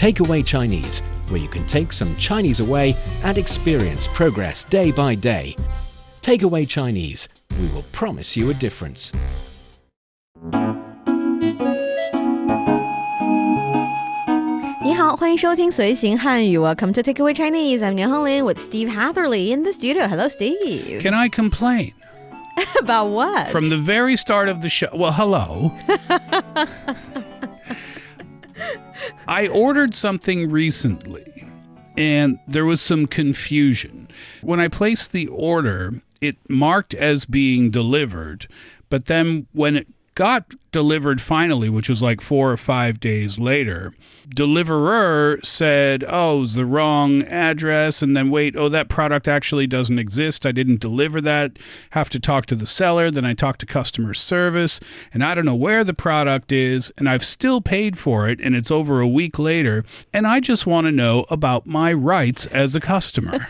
Takeaway Chinese, where you can take some Chinese away and experience progress day by day. Takeaway Chinese, we will promise you a difference. Welcome to Takeaway Chinese. I'm Niuniu with Steve Hatherley in the studio. Hello, Steve. Can I complain? About what? From the very start of the show. Well, hello. I ordered something recently, and there was some confusion. When I placed the order, it marked as being delivered, but then when it got delivered finally, which was like 4 or 5 days later, deliverer said, oh, it's the wrong address, and then wait, oh, that product actually doesn't exist. I didn't deliver that. Have to talk to the seller. Then I talked to customer service, and I don't know where the product is, and I've still paid for it, and it's over a week later, and I just want to know about my rights as a customer.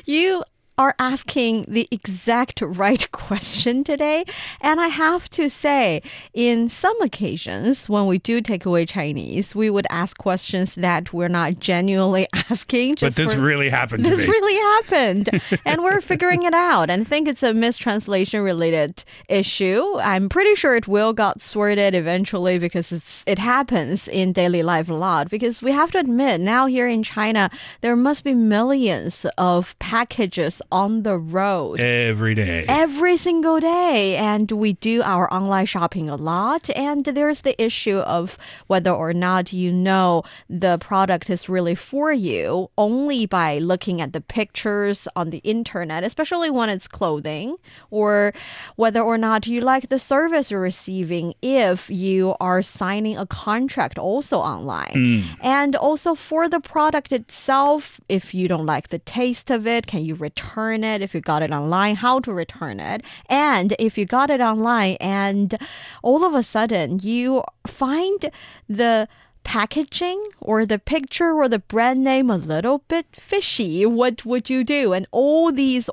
You are asking the exact right question today. And I have to say, in some occasions, when we do Takeaway Chinese, we would ask questions that we're not genuinely asking. But this really happened to me. This really happened. And we're figuring it out. And I think it's a mistranslation-related issue. I'm pretty sure it will get sorted eventually because it happens in daily life a lot. Because we have to admit, now here in China, there must be millions of packages on the road every day, every single day, and we do our online shopping a lot, and there's the issue of whether or not you know the product is really for you only by looking at the pictures on the internet, especially when it's clothing, or whether or not you like the service you're receiving if you are signing a contract also online. And also for the product itself, if you don't like the taste of it, can you return it? If you got it online, how to return it? And if you got it online and all of a sudden you find the packaging or the picture or the brand name a little bit fishy, what would you do? And all these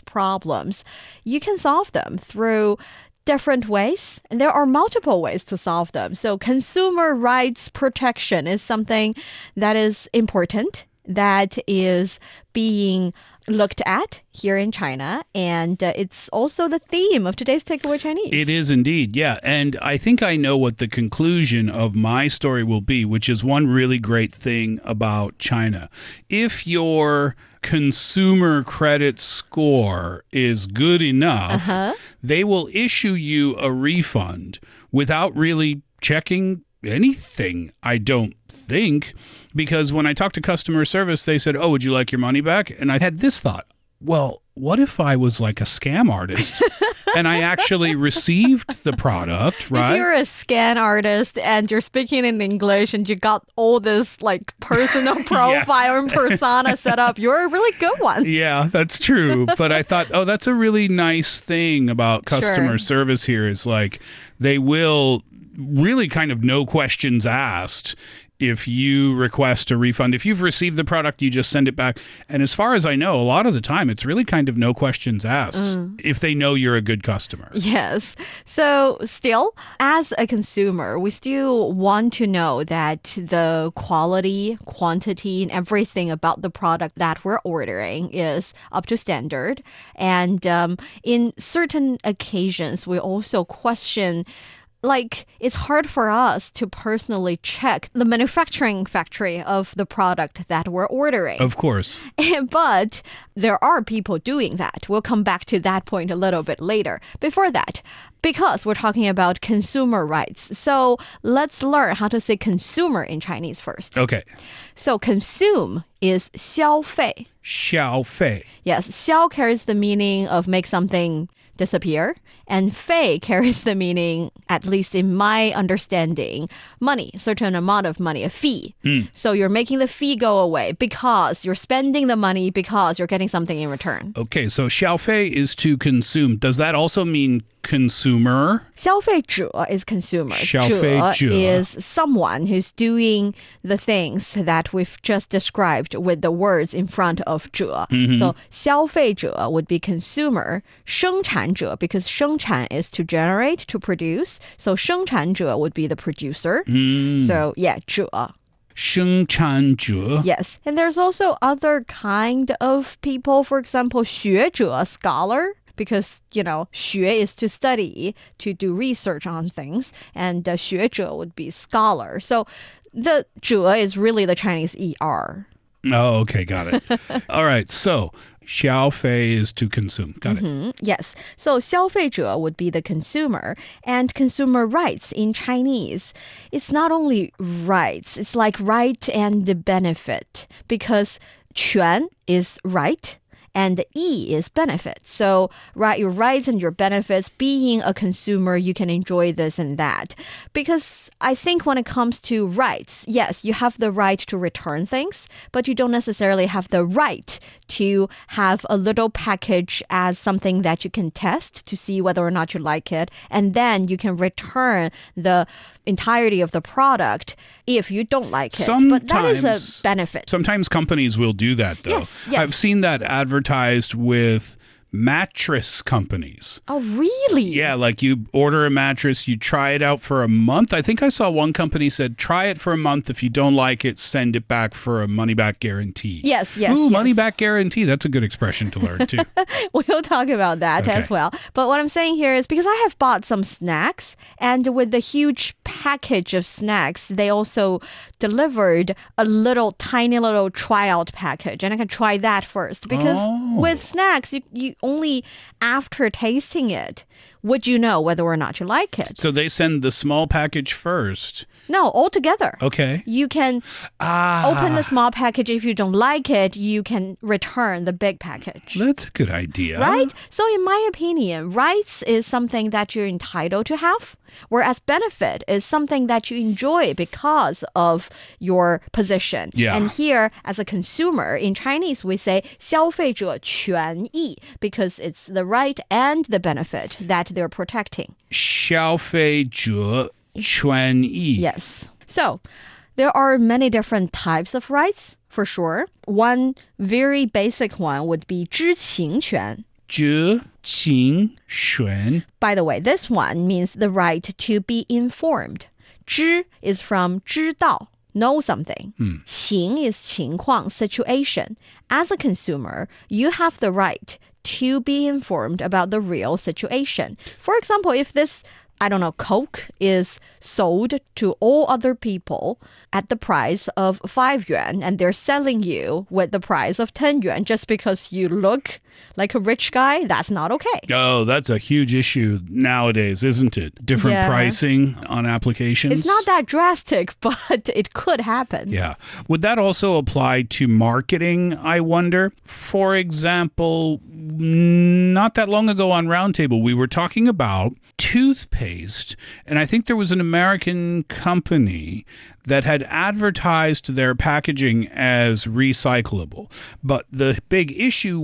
problems, you can solve them through different ways, and there are multiple ways to solve them. So consumer rights protection is something that is important, that is being looked at here in China, and it's also the theme of today's Takeaway Chinese. It is indeed, yeah. And I think I know what the conclusion of my story will be, which is one really great thing about China. If your consumer credit score is good enough, they will issue you a refund without really checking anything, I don't think, because when I talked to customer service, they said, oh, would you like your money back? And I had this thought, well, what if I was like a scam artist and I actually received the product, right? If you're a scam artist and you're speaking in English and you got all this like personal profile and persona set up, you're a really good one. Yeah, that's true. But I thought, oh, that's a really nice thing about customer service here is like they will really kind of no questions asked if you request a refund. If you've received the product, you just send it back. And as far as I know, a lot of the time, it's really kind of no questions asked if they know you're a good customer. Yes. So still, as a consumer, we still want to know that the quality, quantity, and everything about the product that we're ordering is up to standard. And in certain occasions, we also question, like, it's hard for us to personally check the manufacturing factory of the product that we're ordering. Of course. But there are people doing that. We'll come back to that point a little bit later. Before that, because we're talking about consumer rights, so let's learn how to say consumer in Chinese first. Okay. So consume is 消费. 消费. Yes, 消 carries the meaning of make something disappear, and 费 carries the meaning, at least in my understanding, money, certain amount of money, a fee. So you're making the fee go away because you're spending the money because you're getting something in return. Okay, so 消费 is to consume. Does that also mean consumer? 消费者 is consumer. 消费者 is someone who's doing the things that we've just described with the words in front of 者. So 消费者 would be consumer. 生产者, because 生产 is to generate, to produce. So 生产者 would be the producer. So yeah, 者.生产者. Yes, and there's also other kind of people. For example, 学者, scholar. Because, 学 is to study, to do research on things. And 学者 would be scholar. So the 者 is really the Chinese ER. Oh, okay, got it. All right, so 消费 is to consume. Got it. Yes. So 消费者 would be the consumer. And consumer rights in Chinese, it's not only rights, it's like right and benefit. Because 权 is right. And E is benefit. So, right, your rights and your benefits, being a consumer, you can enjoy this and that. Because I think when it comes to rights, yes, you have the right to return things, but you don't necessarily have the right to have a little package as something that you can test to see whether or not you like it. And then you can return the entirety of the product if you don't like it. But that is a benefit. Sometimes companies will do that, though. Yes. I've seen that advertised with mattress companies. Oh, really? Yeah, like you order a mattress, you try it out for a month. I think I saw one company said, try it for a month. If you don't like it, send it back for a money-back guarantee. Yes. Ooh, money-back guarantee. That's a good expression to learn, too. We'll talk about that as well. But what I'm saying here is because I have bought some snacks, and with the huge package of snacks, they also delivered a tiny little tryout package. And I can try that first. Because with snacks, you only after tasting it would you know whether or not you like it. So they send the small package first. No, altogether. Okay. You can open the small package. If you don't like it, you can return the big package. That's a good idea. Right? So in my opinion, rights is something that you're entitled to have, whereas benefit is something that you enjoy because of your position. Yeah. And here, as a consumer, in Chinese, we say 消费者权益 because it's the right and the benefit that they're protecting. 消费者权益. Yes. So there are many different types of rights, for sure. One very basic one would be 知情权. 知情权. By the way, this one means the right to be informed. 知 is from 知道, know something. 情 is 情况, situation. As a consumer, you have the right to be informed about the real situation. For example, if this Coke is sold to all other people at the price of 5 yuan, and they're selling you with the price of 10 yuan just because you look like a rich guy, that's not okay. Oh, that's a huge issue nowadays, isn't it? Different pricing on applications. It's not that drastic, but it could happen. Yeah. Would that also apply to marketing, I wonder? For example, not that long ago on Roundtable, we were talking about toothpaste, and I think there was an American company that had advertised their packaging as recyclable. But the big issue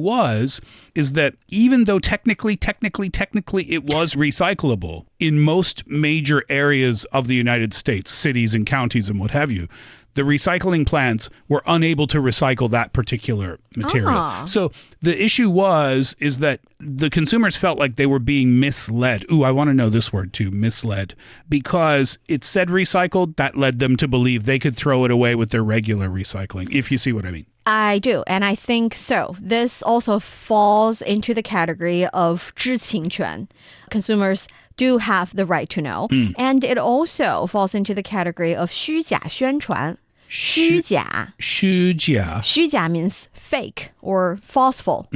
is that even though technically it was recyclable in most major areas of the United States, cities and counties and what have you, the recycling plants were unable to recycle that particular material. So the issue is that the consumers felt like they were being misled. Ooh, I want to know this word too, misled. Because it said recycled, that led them to believe they could throw it away with their regular recycling, if you see what I mean. I do, and I think so. This also falls into the category of 知情权. Consumers do have the right to know. And it also falls into the category of 虚假宣传. 虚假. 虚假. 虚假 means fake or falseful.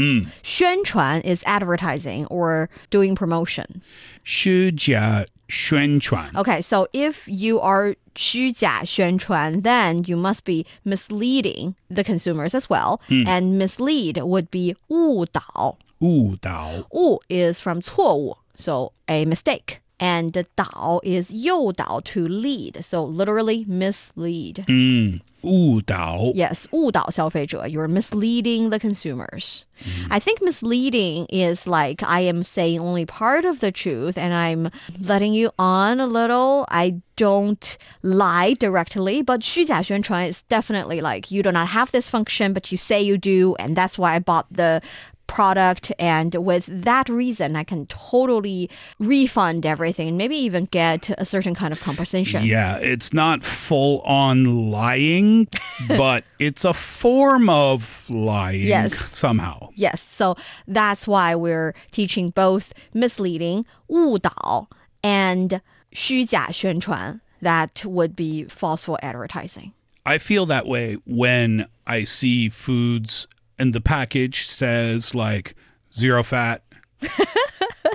宣传 is advertising or doing promotion. 虚假宣传. Okay, so if you are 虚假宣传, then you must be misleading the consumers as well. And mislead would be 误导. 误导. 误 is from 错误, so a mistake. And 导 is 诱导, to lead, so literally mislead. 误导. Yes, 误导消费者. You're misleading the consumers. I think misleading is like I am saying only part of the truth and I'm letting you on a little. I don't lie directly, but 虚假宣传 is definitely like you do not have this function, but you say you do, and that's why I bought the product, and with that reason, I can totally refund everything, maybe even get a certain kind of compensation. Yeah, it's not full on lying, but it's a form of lying somehow. Yes, so that's why we're teaching both misleading, 误导, and 虚假宣传. That would be falseful advertising. I feel that way when I see foods and the package says like 0 fat.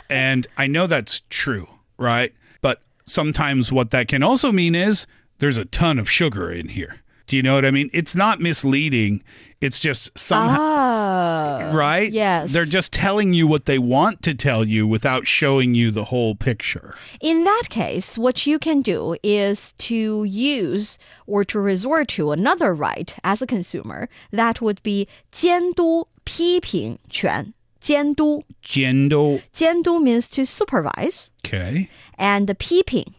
And I know that's true, right? But sometimes what that can also mean is there's a ton of sugar in here. Do you know what I mean? It's not misleading. It's just somehow, right? Yes. They're just telling you what they want to tell you without showing you the whole picture. In that case, what you can do is to use or to resort to another right as a consumer. That would be 监督批评权. 监督. 监督. 监督 means to supervise. Okay. And 批评.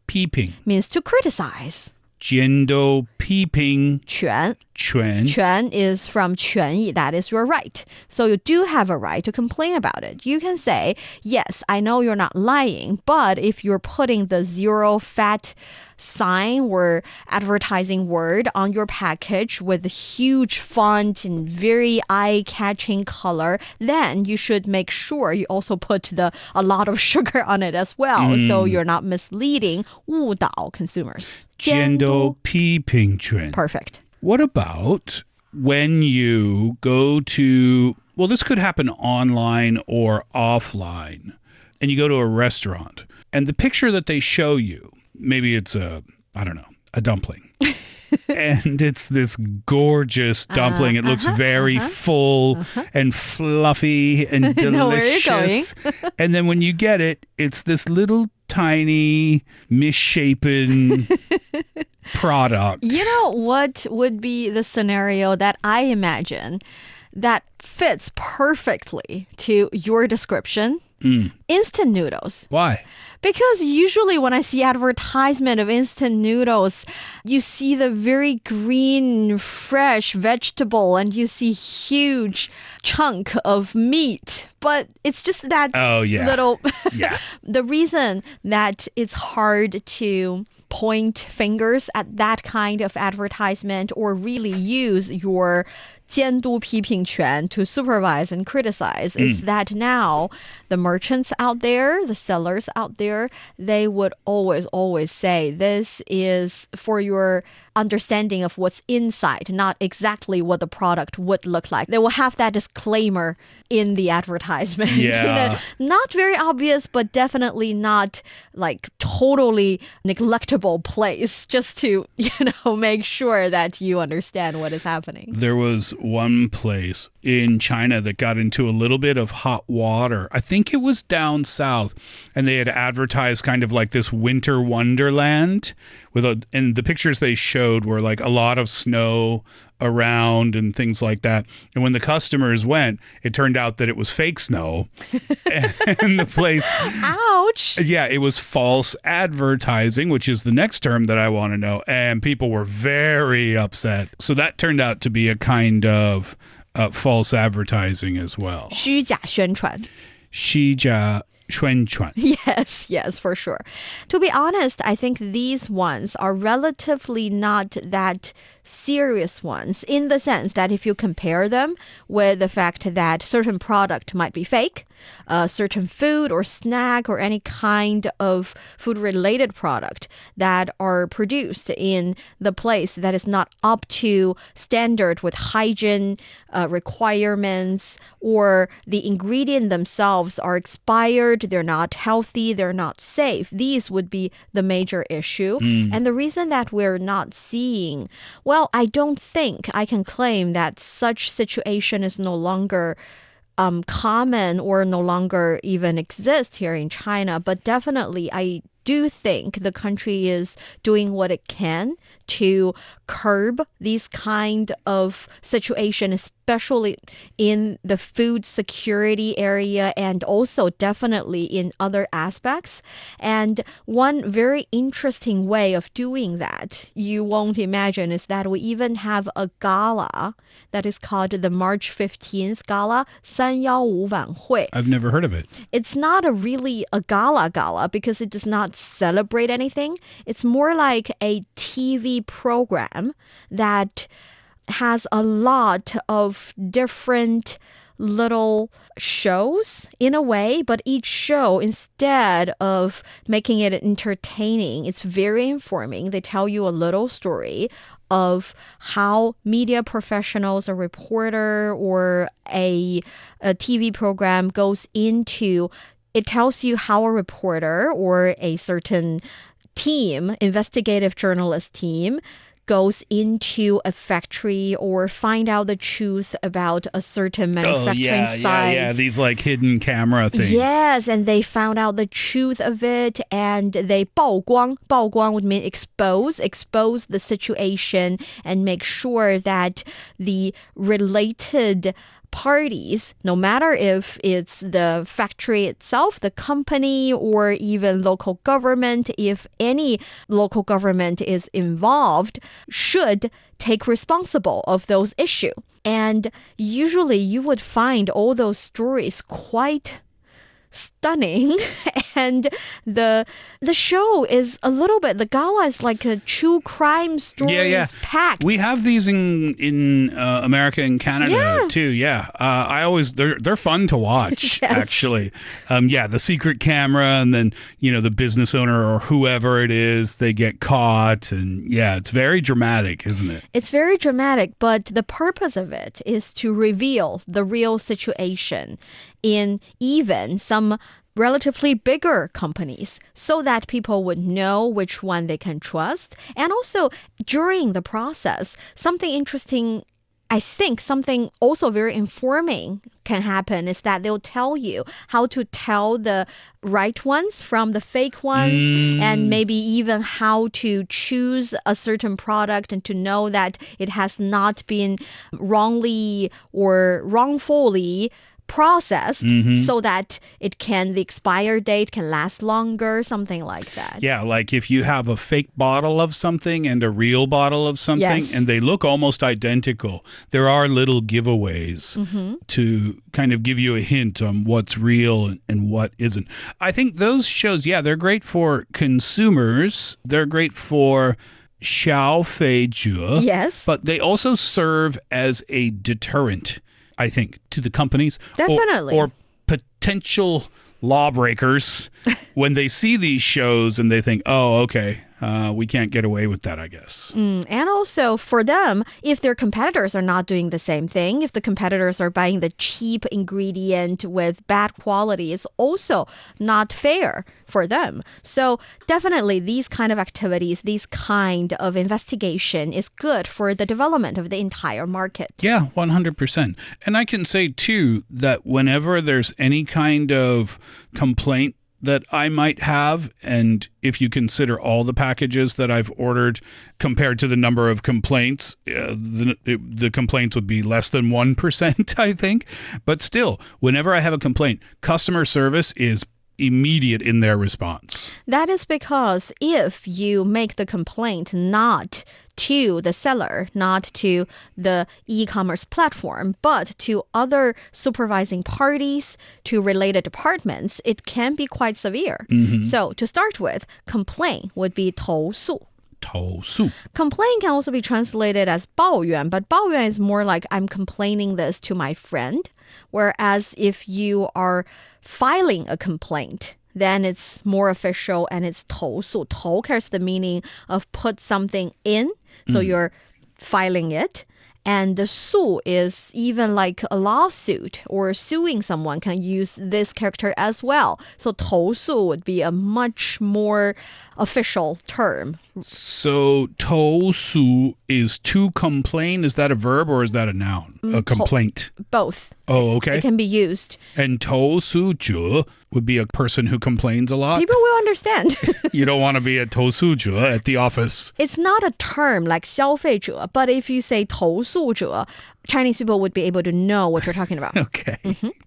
批评. means to criticize. 监督批评权. 权. 权 is from 权益, that is your right. So you do have a right to complain about it. You can say, yes, I know you're not lying, but if you're putting the 0 fat sign or advertising word on your package with a huge font and very eye-catching color, then you should make sure you also put a lot of sugar on it as well, so you're not misleading, 误导 consumers. 监督批评权. Perfect. What about when you go to, well, this could happen online or offline, and you go to a restaurant, and the picture that they show you, maybe it's a dumpling. And it's this gorgeous dumpling. It looks very full and fluffy and delicious. I know where you're going. And then when you get it, it's this little tiny, misshapen product. You know what would be the scenario that I imagine that fits perfectly to your description? Instant noodles. Why? Because usually when I see advertisement of instant noodles, you see the very green, fresh vegetable and you see huge chunk of meat. But it's just that little... Yeah. The reason that it's hard to point fingers at that kind of advertisement or really use your 监督批评权 to supervise and criticize is that now the merchants out there, the sellers out there, they would always say this is for your understanding of what's inside, not exactly what the product would look like. They will have that disclaimer in the advertisement. Yeah. Not very obvious, but definitely not like totally neglectable place, just to, make sure that you understand what is happening. There was one place in China that got into a little bit of hot water. I think it was down south, and they had advertised kind of like this winter wonderland and the pictures they showed were like a lot of snow around and things like that. And when the customers went, it turned out that it was fake snow. And the place... Ouch! Yeah, it was false advertising, which is the next term that I want to know. And people were very upset. So that turned out to be a kind of false advertising as well. 虚假宣传. 虚假宣传. Yes, for sure. To be honest, I think these ones are relatively not that serious ones in the sense that if you compare them with the fact that certain product might be fake, certain food or snack or any kind of food-related product that are produced in the place that is not up to standard with hygiene requirements, or the ingredient themselves are expired, they're not healthy, they're not safe. These would be the major issue. And the reason that we're not seeing, well, I don't think I can claim that such situation is no longer common or no longer even exist here in China, but definitely I do think the country is doing what it can to curb these kind of situation, especially in the food security area and also definitely in other aspects. And one very interesting way of doing that, you won't imagine, is that we even have a gala that is called the March 15th Gala, 315晚会. I've never heard of it. It's not really a gala because it does not celebrate anything. It's more like a TV program that has a lot of different little shows in a way, but each show, instead of making it entertaining, it's very informing. They tell you a little story of how media professionals, a reporter or a TV program goes into. It tells you how a reporter or a certain team, investigative journalist team, goes into a factory or find out the truth about a certain manufacturing site. Yeah, these like hidden camera things. Yes, and they found out the truth of it, and they 曝光. 曝光 would mean expose the situation and make sure that the related parties, no matter if it's the factory itself, the company, or even local government, if any local government is involved, should take responsible of those issues. And usually you would find all those stories quite stunning. And the show is a little bit, the gala is like a true crime stories packed. We have these in America and Canada too. I always, they're fun to watch. Yes. Actually. The secret camera, and then the business owner or whoever it is, they get caught, and it's very dramatic, isn't it? It's very dramatic, but the purpose of it is to reveal the real situation in even some relatively bigger companies, so that people would know which one they can trust. And also during the process, something interesting, I think something also very informing can happen, is that they'll tell you how to tell the right ones from the fake ones, and maybe even how to choose a certain product and to know that it has not been wrongly or wrongfully processed, so that the expired date can last longer, something like that. Yeah, like if you have a fake bottle of something and a real bottle of something, and they look almost identical, there are little giveaways to kind of give you a hint on what's real and what isn't. I think those shows, they're great for consumers. They're great for 消费者. Yes. But they also serve as a deterrent, I think, to the companies. Definitely. Or potential lawbreakers when they see these shows and they think, oh, okay, we can't get away with that, I guess. And also for them, if their competitors are not doing the same thing, if the competitors are buying the cheap ingredient with bad quality, it's also not fair for them. So definitely these kind of activities, these kind of investigation is good for the development of the entire market. Yeah, 100%. And I can say, too, that whenever there's any kind of complaint that I might have, and if you consider all the packages that I've ordered compared to the number of complaints, the complaints would be less than 1%, I think. But still, whenever I have a complaint, customer service is immediate in their response. That is because if you make the complaint not to the seller, not to the e-commerce platform, but to other supervising parties, to related departments, it can be quite severe. So to start with, complaint would be 投诉. 投诉. Complaint can also be translated as 抱怨, but 抱怨 is more like I'm complaining this to my friend. Whereas if you are filing a complaint, then it's more official and it's 投诉. 投 carries the meaning of put something in, so you're filing it. And the 诉 is even like a lawsuit or suing someone can use this character as well. So 投诉 would be a much more official term. So 投诉 is to complain. Is that a verb or is that a noun? A complaint? Both. Oh, okay. It can be used. And 投诉者 would be a person who complains a lot. People will understand. You don't want to be a 投诉者 at the office. It's not a term like 消费者, but if you say 投诉者, Chinese people would be able to know what you're talking about. Okay.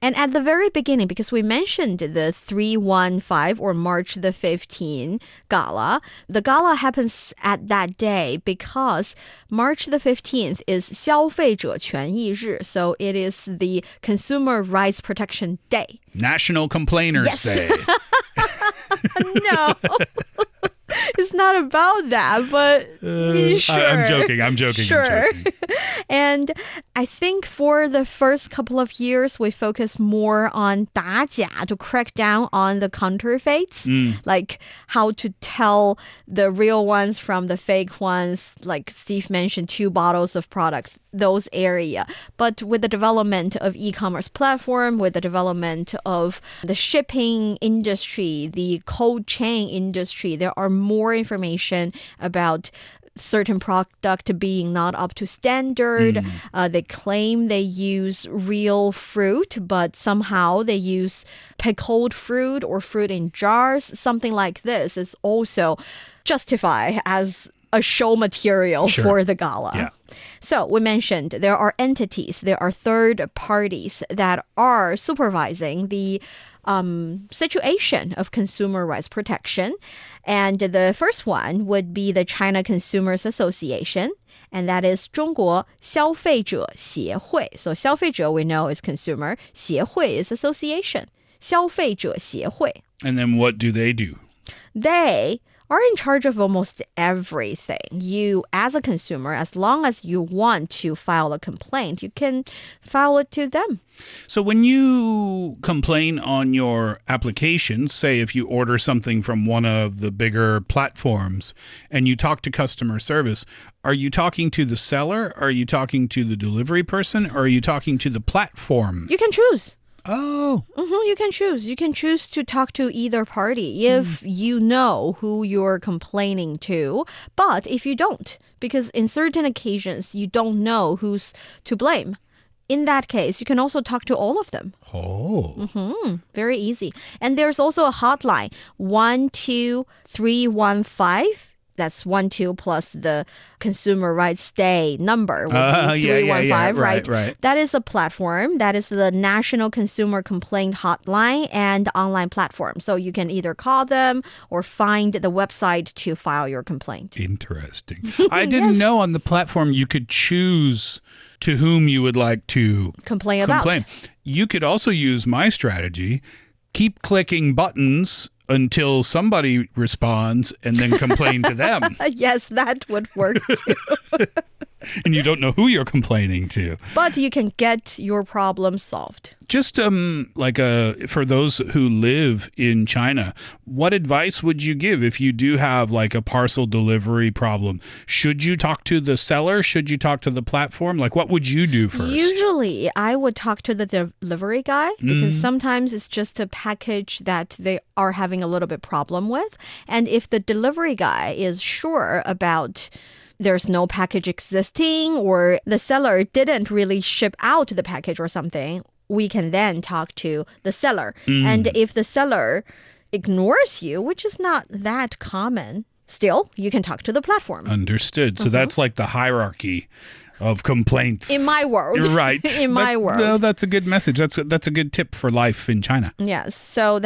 And at the very beginning, because we mentioned the 315 or March the 15th gala, the gala happens at that day because March the 15th is 消费者权益日, so it is the Consumer Rights Protection Day. National Complainers Day. No. It's not about that, but sure. I'm joking. Sure. And I think for the first couple of years, we focus more on 打假 to crack down on the counterfeits, like how to tell the real ones from the fake ones, like Steve mentioned, 2 bottles of products, those area. But with the development of e-commerce platform, with the development of the shipping industry, the cold chain industry, there are more information about certain product being not up to standard. They claim they use real fruit, but somehow they use pickled fruit or fruit in jars. Something like this is also justified as a show material for the gala. Yeah. So we mentioned there are entities, there are third parties that are supervising the situation of consumer rights protection. And the first one would be the China Consumers Association, and that is 中国消费者协会. So 消费者we know is consumer, 协会 is association. 消费者协会. And then what do? They are in charge of almost everything. You, as a consumer, as long as you want to file a complaint, you can file it to them. So when you complain on your application, say if you order something from one of the bigger platforms and you talk to customer service, are you talking to the seller? Are you talking to the delivery person? Or are you talking to the platform? You can choose. Oh. You can choose. You can choose to talk to either party if you know who you're complaining to. But if you don't, because in certain occasions you don't know who's to blame, in that case, you can also talk to all of them. Oh. Very easy. And there's also a hotline, 12315. That's 12 plus the Consumer Rights Day number. 315, right. That is a platform. That is the National Consumer Complaint Hotline and online platform. So you can either call them or find the website to file your complaint. Interesting. I didn't know on the platform you could choose to whom you would like to complain about. You could also use my strategy. Keep clicking buttons until somebody responds and then complain to them. Yes, that would work too. And you don't know who you're complaining to. But you can get your problem solved. Just for those who live in China, what advice would you give if you do have like a parcel delivery problem? Should you talk to the seller? Should you talk to the platform? Like, what would you do first? Usually, I would talk to the delivery guy because sometimes it's just a package that they are having a little bit problem with. And if the delivery guy is sure about there's no package existing or the seller didn't really ship out the package or something, we can then talk to the seller. And if the seller ignores you, which is not that common, still, you can talk to the platform. Understood. So that's like the hierarchy of complaints. In my world. You're right. In my world. No, that's a good message. That's a good tip for life in China. Yes. So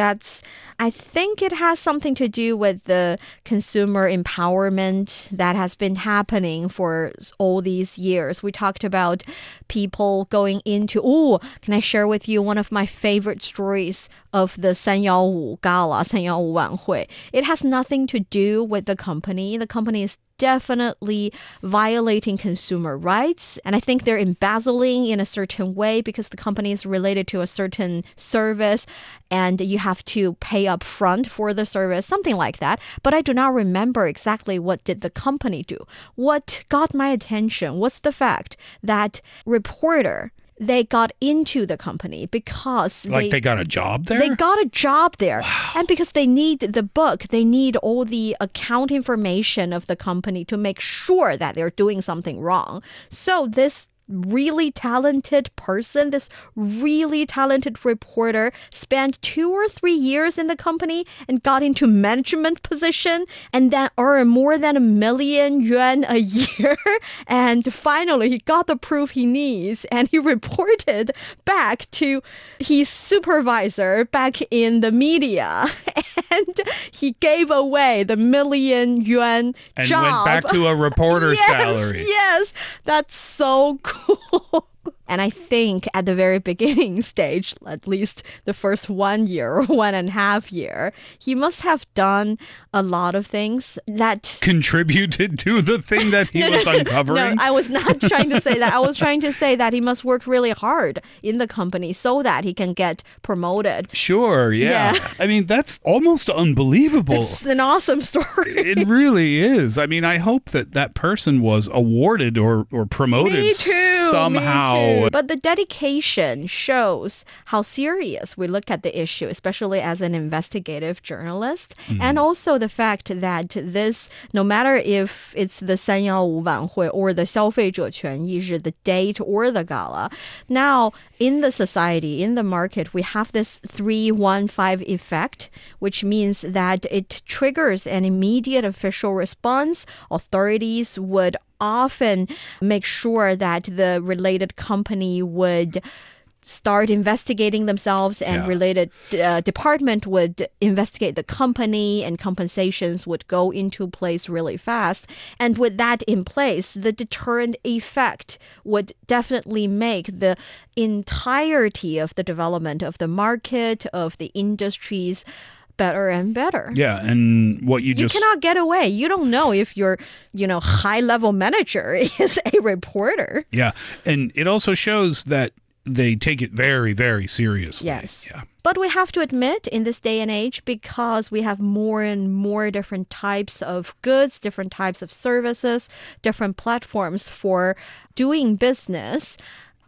I think it has something to do with the consumer empowerment that has been happening for all these years. We talked about people going into, can I share with you one of my favorite stories of the 315 Gala, 315晚会. It has nothing to do with the company. The company is definitely violating consumer rights. And I think they're embezzling in a certain way because the company is related to a certain service and you have to pay up front for the service, something like that. But I do not remember exactly what did the company do. What got my attention was the fact that reporter they got into the company because they got a job there? They got a job there. Wow. And because they need the book, they need all the account information of the company to make sure that they're doing something wrong. So this really talented person, this really talented reporter spent 2 or 3 years in the company and got into management position and then earned more than $1 million a year. And finally, he got the proof he needs and he reported back to his supervisor back in the media. And he gave away the $1 million and job. went back to a reporter's salary. Yes, that's so cool. And I think at the very beginning stage, at least the first 1 year or 1.5 years, he must have done a lot of things that contributed to the thing that he was uncovering? No, I was not trying to say that. I was trying to say that he must work really hard in the company so that he can get promoted. Sure, yeah. I mean, that's almost unbelievable. It's an awesome story. It really is. I mean, I hope that person was awarded or promoted Me too, somehow. me too. But the dedication shows how serious we look at the issue, especially as an investigative journalist. And also the fact that this, no matter if it's the 315晚会 or the 消费者权益日, the date or the gala, now in the society, in the market, we have this 315 effect, which means that it triggers an immediate official response. Authorities would often make sure that the related company would start investigating themselves and related department would investigate the company and compensations would go into place really fast. And with that in place, the deterrent effect would definitely make the entirety of the development of the market, of the industries, better and better. Yeah, and what you cannot get away. You don't know if your, high-level manager is a reporter. Yeah, and it also shows that they take it very, very seriously. Yes. Yeah. But we have to admit, in this day and age, because we have more and more different types of goods, different types of services, different platforms for doing business,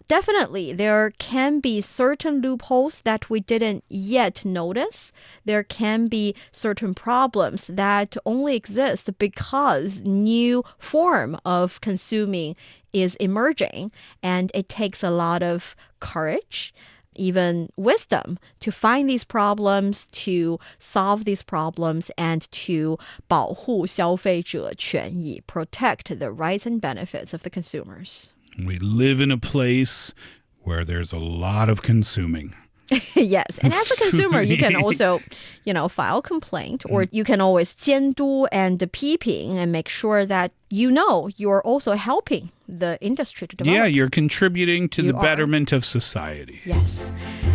definitely, there can be certain loopholes that we didn't yet notice. There can be certain problems that only exist because new form of consuming is emerging, and it takes a lot of courage, even wisdom, to find these problems, to solve these problems, and to 保护消费者权益, protect the rights and benefits of the consumers. We live in a place where there's a lot of consuming. Yes. And as a consumer, you can also, file a complaint, or you can always 监督 and 批评 and make sure that you're also helping the industry to develop. Yeah, you're contributing to the betterment of society. Yes.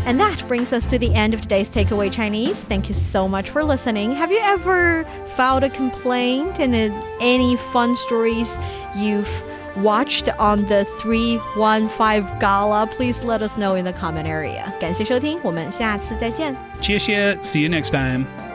And that brings us to the end of today's Takeaway Chinese. Thank you so much for listening. Have you ever filed a complaint, and any fun stories you've watched on the 315 Gala, please let us know in the comment area. 感谢收听，我们下次再见。谢谢，see you next time.